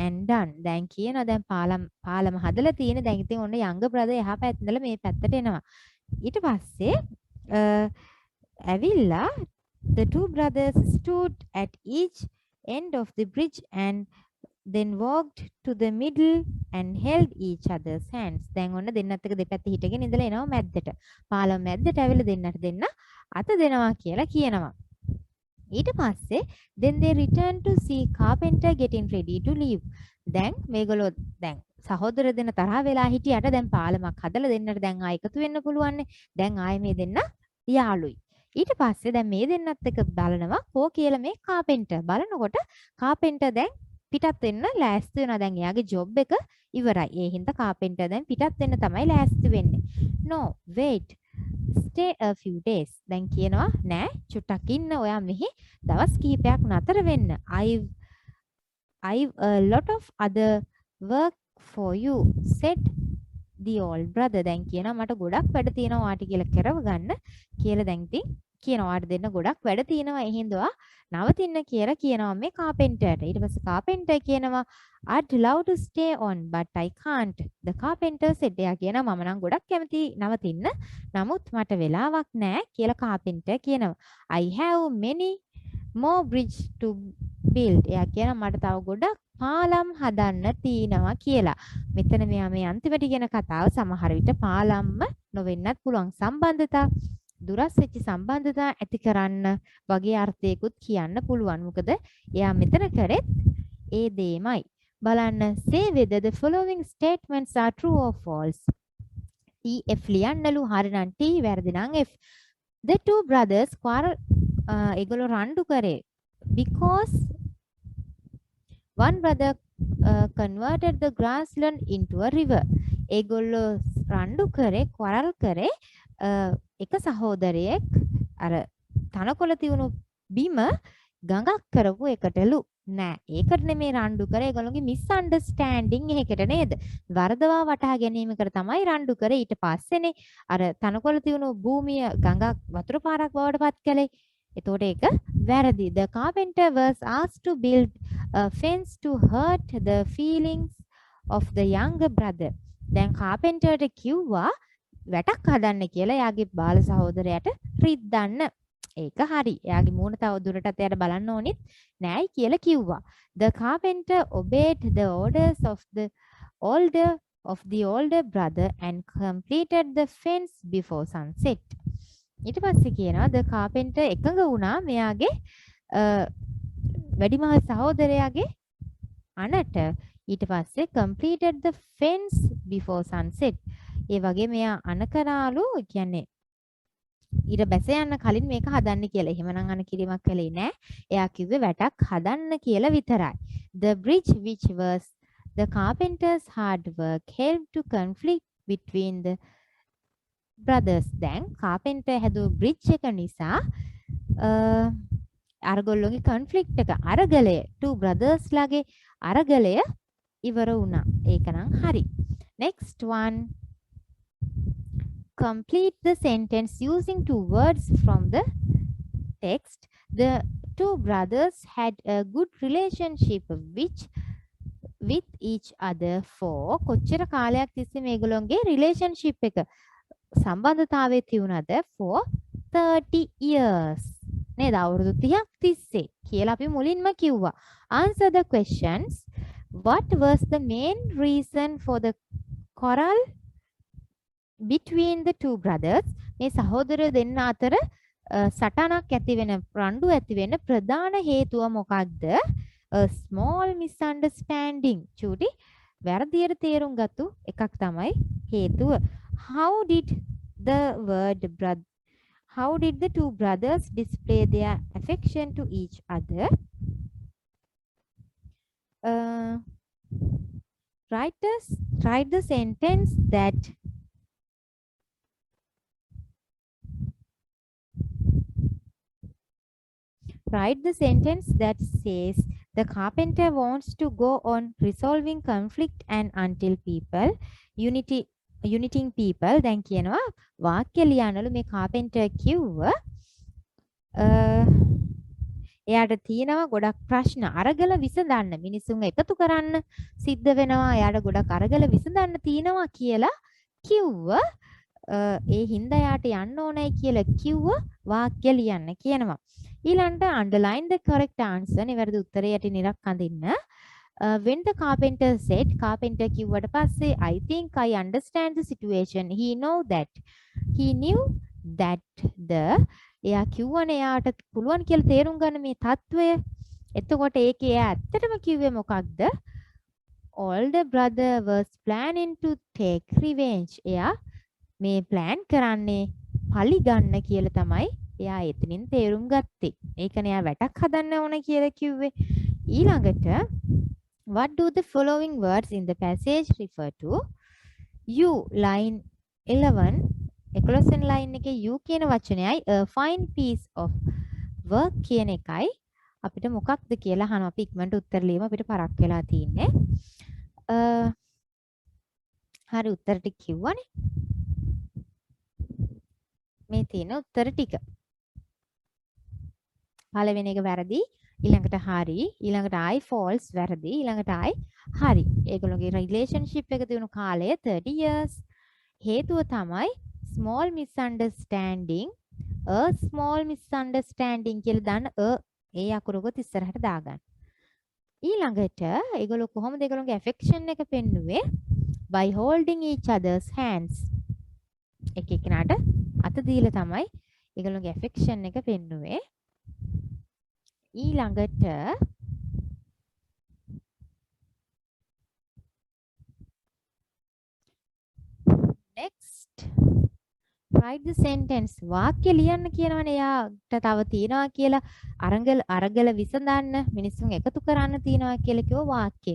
and done. දැන් කියනවා දැන් පාලම හදලා තියෙන දැන් ඉතින් ඔන්න younger brother එහා පැත්තේ ඉඳලා මේ පැත්තට එනවා. ඊට පස්සේ ඇවිල්ලා the two brothers stood at each end of the bridge and then walked to the middle and held each other's hands. දැන් ඔන්න දෙන්නත් එක දෙපැත්තේ හිටගෙන ඉඳලා එනවා මැද්දට. පාලම මැද්දට ඇවිල්ලා දෙන්නට දෙන්න අත දෙනවා කියලා කියනවා. ඊට පස්සේ then they returned to see carpenter getting ready to leave. දැන් මේගොල්ලෝ දැන් සහෝදර දෙන්න තරහ වෙලා හිටියට දැන් පාලමක් හදලා දෙන්නට දැන් ආයෙ එකතු වෙන්න පුළුවන් නේ. දැන් ආයෙ මේ දෙන්න යාළුයි. ඊට පස්සේ දැන් මේ දෙන්නත් එක බලනවා කෝ කියලා මේ කාපෙන්ටර් බලනකොට කාපෙන්ටර් දැන් පිටත් වෙන්න ලෑස්ති වෙනවා. දැන් එයාගේ ජොබ් එක ඉවරයි. ඒ හින්දා කාපෙන්ටර් දැන් පිටත් වෙන්න තමයි ලෑස්ති වෙන්නේ. No, wait. stay a few days. දැන් කියනවා නෑ චුට්ටක් ඉන්න ඔයා මෙහි දවස් කිහිපයක් නතර වෙන්න. I've a lot of other work for you said the old brother. දැන් කියනවා මට ගොඩක් වැඩ තියෙනවා වාට කියලා කරව ගන්න කියලා දැන් ඉතින් කියනවා වාට දෙන්න ගොඩක් වැඩ තියෙනවා ඒ හින්දා නවතින්න කියලා කියනවා මේ කාපෙන්ටර්ට. ඊට පස්සේ කාපෙන්ටර් කියනවා I'd love to stay on but I can't. The carpenter said එයා කියනවා මම නම් ගොඩක් කැමති නවතින්න. නමුත් මට වෙලාවක් නැහැ කියලා කාපෙන්ටර් කියනවා. I have many more bridge to build. එයා කියනවා මට තව ගොඩක් පාලම් හදන්න තියෙනවා කියලා. මෙතන මෙයා මේ අන්තිමට කියන කතාව සමහර විට පාලම්ම නොවෙන්නත් පුළුවන් සම්බන්ධතා දුරස් වෙච්ච සම්බන්ධතා ඇති කරන්න වගේ අර්ථයකුත් කියන්න පුළුවන්. මොකද එයා මෙතන කරෙත් ඒ දෙයමයි. බලන්න say whether the following statements are true or false. F ලියන්නලු හරි නම් T වැරදි නම් F. The two brothers quarrel ඒගොල්ලෝ රණ්ඩු කරේ because one brother converted the grassland into a river. ඒගොල්ලෝ රණ්ඩු කරේ quarrel කරේ එක සහෝදරයෙක් අර තනකොළ තියුණු බිම ගඟක් කරපු එකටලු නෑ ඒකට නෙමේ රණ්ඩු කරේ ඒගොල්ලෝගේ මිස්අන්ඩර්ස්ටෑන්ඩින් එකකට නේද වරදවා වටහා ගැනීමකට තමයි රණ්ඩු කරේ ඊට පස්සේනේ අර තනකොළ තියුණු භූමිය ගඟක් වතුර පාරක් බවට පත් කළේ එතකොට ඒක වැරදි. The carpenter was asked to build a fence to hurt the feelings of the younger brother. දැන් කාපෙන්ටර්ට කිව්වා වැටක් හදන්න කියලා එයාගේ බාල සහෝදරයාට රිද්දන්න. ඒක හරි. එයාගේ මූණ තව දුරටත් එයාට බලන්න ඕනිත් නෑයි කියලා කිව්වා. The carpenter obeyed the orders of the older brother and completed the fence before sunset. ඊට පස්සේ කියනවා the carpenter එකඟ වුණා මෙයාගේ වැඩිමහල් සහෝදරයාගේ අනට ඊට පස්සේ completed the fence before sunset. ඒ වගේ මෙයා අන කරාලු කියන්නේ ඊට බැස යන්න කලින් මේක හදන්න කියලා. එහෙමනම් අන කිරීමක් කළේ නෑ. එයා කිව්වේ වැටක් හදන්න කියලා විතරයි. The bridge which was the carpenter's hard work helped to conflict between the brothers. දැන් carpenter හැදුව bridge එක නිසා අරගොල්ලෝගේ conflict එක අරගලය two brothers ලාගේ අරගලය ඉවර වුණා. ඒක නම් හරි. Next one. Complete the sentence using two words from the text. The two brothers had a good relationship with each other for කොච්චර කාලයක් තිස්සේ මේගොල්ලෝගේ relationship එක සම්බන්ධතාවයේ තියුණාද for 30 years. නේද? අවුරුදු 30ක් තිස්සේ කියලා අපි මුලින්ම කිව්වා. Answer the questions. What was the main reason for the quarrel between the two brothers? මේ සහෝදරයෝ දෙන්න අතර සටනක් ඇති වෙන රණ්ඩු ඇති වෙන ප්‍රධාන හේතුව මොකක්ද? A small misunderstanding. චූටි වැරදියට තේරුම් ගත්තු එකක් තමයි හේතුව. How did the two brothers display their affection to each other? Write the sentence that says the carpenter wants to go on resolving conflict and until people uniting people. දැන් කියනවා වාක්‍ය ලියනලු මේ carpenter කිව්ව එයාට තියෙනවා ගොඩක් ප්‍රශ්න අරගල විසඳන්න මිනිසුන් එකතු කරන්න සිද්ධ වෙනවා එයාට ගොඩක් අරගල විසඳන්න තියෙනවා කියලා කිව්ව ඒ හින්දා යාට යන්න ඕනයි කියලා කිව්ව වාක්‍ය ලියන්න කියනවා. ඊළඟට underline the correct answer. නිවැරදි උත්තරය යටින් ඉරක් අඳින්න. When the carpenter said, carpenter කිව්වට පස්සේ I think I understand the situation. He knew that එයා කිව්වනේ එයාට පුළුවන් කියලා තේරුම් ගන්න මේ தত্ত্বය. එතකොට ඒකේ එයා ඇත්තටම කිව්වේ මොකක්ද? Older brother was planning to take revenge. එයා මේ plan කරන්නේ පලි ගන්න කියලා තමයි එයා එතනින් තේරුම් ගත්තේ. ඒකනේ එයා වැටක් හදන්න ඕන කියලා කිව්වේ. ඊළඟට what do the following words in the passage refer to? You line 11 11 වෙනි line එකේ you කියන වචනයයි a fine piece of work කියන එකයි අපිට මොකක්ද කියලා අහනවා. අපි ඉක්මනට උත්තර ලියමු. අපිට පරක් වෙලා තින්නේ. හරි උත්තර ටික කිව්වනේ. මේ තියෙන උත්තර ටික. පළවෙනි එක වැරදි, ඊළඟට හරි, ඊළඟට I false වැරදි, ඊළඟට I හරි. ඒගොල්ලෝගේ රිලේෂන්ෂිප් එක තියුණු කාලය 30 years. හේතුව තමයි small misunderstanding, a small misunderstanding කියලා දාන ඒ අකුරකොත් ඉස්සරහට දාගන්න. ඊළඟට ඒගොල්ලෝ කොහොමද ඒගොල්ලෝගේ affection එක පෙන්නුවේ? by holding each other's hands. එක එකනට අත දීලා තමයි ඒගොල්ලෝගේ affection එක පෙන්නුවේ. ඊළඟට next write the sentence. වාක්‍ය ලියන්න කියනවනේ. එයාට තව තියනවා කියලා අරගල විසඳන්න මිනිස්සුන් එකතු කරන්න තියනවා කියලා කිව්ව වාක්‍ය.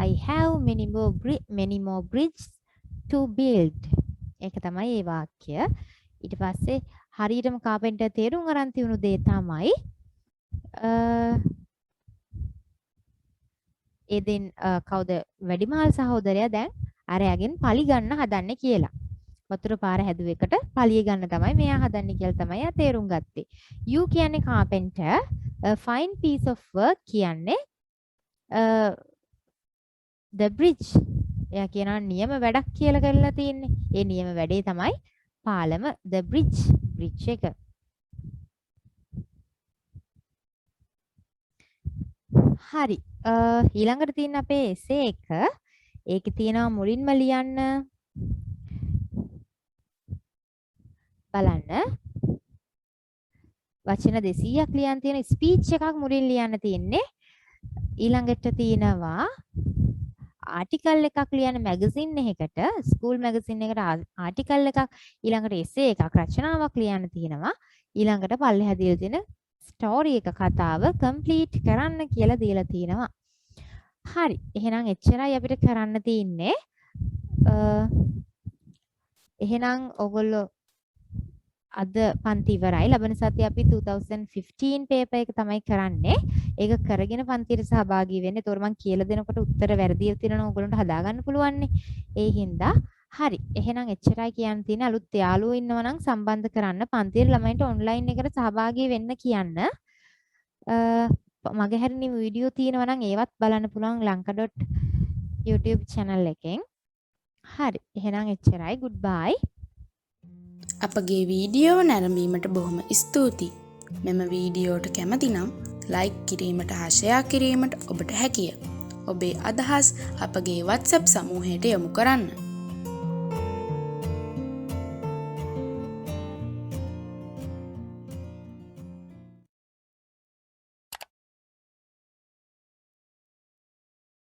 I have many more bridges to build. ඒක තමයි ඒ වාක්‍ය. ඊට පස්සේ හරියටම කාපෙන්ටර් තේරුම් අරන් තියුණු දේ තමයි එදින් කවුද වැඩිමහල් සහෝදරයා දැන් අරයාගෙන් පලි ගන්න හදන්නේ කියලා. වතුර පාර හැදුවෙකට පලිය ගන්න තමයි මෙයා හදන්නේ කියලා තමයි ආ තේරුම් ගත්තේ. You කියන්නේ carpenter, a fine piece of work කියන්නේ the bridge. එයා කියනවා නියම වැඩක් කියලා කරලා තියෙන්නේ. ඒ නියම වැඩේ තමයි පාලම the bridge එක. හරි. ඊළඟට තියෙන අපේ essay එක. ඒකේ තියෙනවා මුලින්ම ලියන්න බලන්න වචන 200ක් ලියන්න තියෙන ස්පීච් එකක් මුලින් ලියන්න තියෙන්නේ. ඊළඟට තියෙනවා ආටිකල් එකක් ලියන්න මැගසින් එකකට, ස්කූල් මැගසින් එකට ආටිකල් එකක්, ඊළඟට essay එකක් රචනාවක් ලියන්න තියෙනවා. ඊළඟට පල්ලෙහා දීලා තියෙන ස්ටෝරි එක කතාව කම්ප්ලීට් කරන්න කියලා දීලා තියෙනවා. හරි. එහෙනම් එච්චරයි අපිට කරන්න තියෙන්නේ. එහෙනම් ඔයගොල්ලෝ අද පන්ති ඉවරයි. ලබන සතියේ අපි 2015 පේපර් එක තමයි කරන්නේ. ඒක කරගෙන පන්තියට සහභාගී වෙන්න. ඒතකොට මම කියලා දෙනකොට උත්තර වැරදි තියෙනවා ඔයගොල්ලන්ට හදාගන්න පුළුවන් නේ. ඒ හින්දා හරි. එහෙනම් එච්චරයි කියන්න තියෙන. අලුත් යාළුවෝ ඉන්නවා නම් සම්බන්ධ කරන්න. පන්තියේ ළමයින්ට ඔන්ලයින් එකට සහභාගී වෙන්න කියන්න. මගේ හැරිනි වීඩියෝ තියෙනවා නම් ඒවත් බලන්න පුළුවන් lanka.youtube channel එකෙන්. හරි. එහෙනම් එච්චරයි. goodbye. අපගේ වීඩියෝව නැරඹීමට බොහොම ස්තුතියි. මෙම වීඩියෝට කැමති නම් ලයික් කිරීමට හා ෂෙයා කිරීමට ඔබට හැකිය. ඔබේ අදහස් අපගේ WhatsApp සමූහයට යොමු කරන්න.